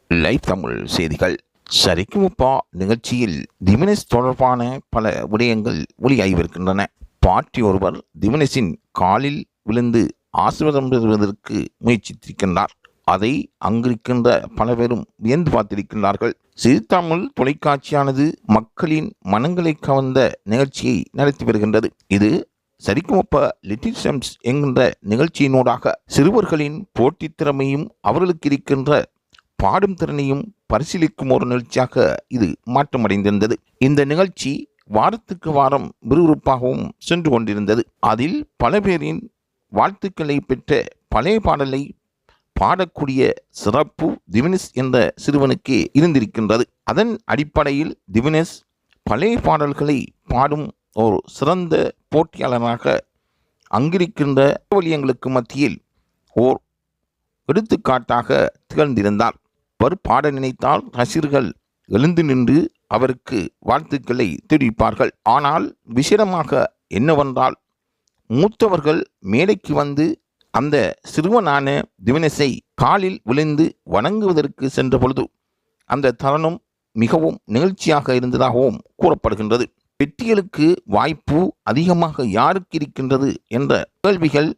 Live Tamil செய்திகள். சரிக்குமுப்பா நிகழ்ச்சியில் திவினேஷ் தொடர்பான பல விடயங்கள் ஒளியாகியிருக்கின்றன. பாட்டி ஒருவர் திவினேஷின் காலில் விழுந்து ஆசீர்வாதம் பெறுவதற்கு முயற்சித்திருக்கின்றார். அதை அங்கிருக்கின்ற பல பேரும் வியந்து பார்த்திருக்கின்றார்கள். சிறுத்தமிழ் தொலைக்காட்சியானது மக்களின் மனங்களை கவர்ந்த நிகழ்ச்சியை நடத்தி வருகின்றது. இது சரிக்குமுப்பா லிட்டில் சாம்ஸ் என்கின்ற நிகழ்ச்சியினூடாக சிறுவர்களின் போட்டித் திறமையும் அவர்களுக்கு இருக்கின்ற பாடும் திறனையும் பரிசீலிக்கும் ஒரு நிகழ்ச்சியாக இது மாற்றமடைந்திருந்தது. இந்த நிகழ்ச்சி வாரத்துக்கு வாரம் விறுவிறுப்பாகவும் சென்று கொண்டிருந்தது. அதில் பல பேரின் வாழ்த்துக்களை பெற்ற பழைய பாடலை பாடக்கூடிய சிறப்பு திவினேஷ் என்ற சிறுவனுக்கே இருந்திருக்கின்றது. அதன் அடிப்படையில் திவினேஷ் பழைய பாடல்களை பாடும் ஒரு சிறந்த போட்டியாளராக அங்கிருக்கின்ற வலியங்களுக்கு மத்தியில் ஓர் எடுத்துக்காட்டாக திகழ்ந்திருந்தார். அவர் பாட நினைத்தால் ரசிகர்கள் எழுந்து நின்று அவருக்கு வாழ்த்துக்களை தெரிவிப்பார்கள். ஆனால் விசேடமாக என்னவென்றால், மூத்தவர்கள் மேடைக்கு வந்து அந்த சிறுவனான திவினேஷை காலில் விழுந்து வணங்குவதற்கு சென்ற பொழுது அந்த தருணம் மிகவும் நிகழ்ச்சியாக இருந்ததாகவும் கூறப்படுகின்றது. வெற்றிகளுக்கு வாய்ப்பு அதிகமாக யாருக்கு இருக்கின்றது என்ற கேள்விகள்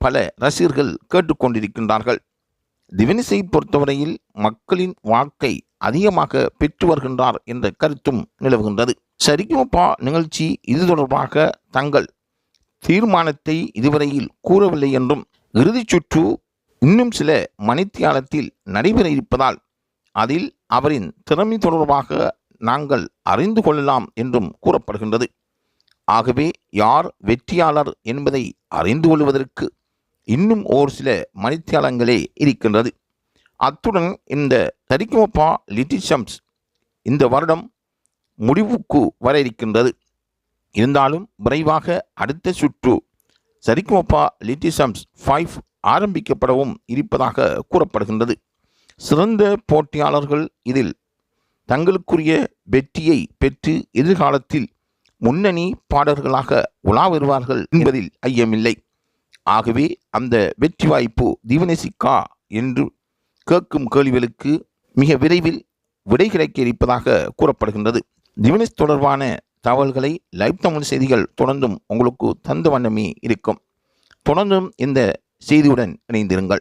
பல ரசிகர்கள் கேட்டுக்கொண்டிருக்கின்றார்கள். திவினேஷை பொறுத்தவரையில் மக்களின் வாக்கை அதிகமாக பெற்று வருகின்றார் என்ற கருத்தும் நிலவுகின்றது. சரிக்குமுப்பா நிகழ்ச்சி இது தொடர்பாக தங்கள் தீர்மானத்தை இதுவரையில் கூறவில்லை என்றும், இறுதிச் சுற்று இன்னும் சில மணித்தியாலத்தில் நடைபெற இருப்பதால் அதில் அவரின் திறமை தொடர்பாக நாங்கள் அறிந்து கொள்ளலாம் என்றும் கூறப்படுகின்றது. ஆகவே யார் வெற்றியாளர் என்பதை அறிந்து கொள்வதற்கு இன்னும் ஓர் சில மணித்தியாலங்களே இருக்கின்றது. அத்துடன் இந்த சரிக்குமுப்பா லிட்டில் சாம்ஸ் இந்த வருடம் முடிவுக்கு வர இருக்கின்றது. இருந்தாலும் விரைவாக அடுத்த சுற்று சரிக்குமுப்பா லிட்டில் சாம்ஸ் 5 ஆரம்பிக்கப்படவும் இருப்பதாக கூறப்படுகின்றது. சிறந்த போட்டியாளர்கள் இதில் தங்களுக்குரிய வெற்றியை பெற்று எதிர்காலத்தில் முன்னணி பாடகர்களாக உலா வருவார்கள் என்பதில் ஐயமில்லை. ஆகவே அந்த வெற்றி வாய்ப்பு திவினேஷுக்கா என்று கேட்கும் கேள்விகளுக்கு மிக விரைவில் விடை கிடைக்க இருப்பதாக கூறப்படுகின்றது. திவினேஷ் தொடர்பான தகவல்களை லைவ் தமிழ் செய்திகள் தொடர்ந்தும் உங்களுக்கு தந்த வண்ணமே இருக்கும். தொடர்ந்தும் இந்த செய்தியுடன் இணைந்திருங்கள்.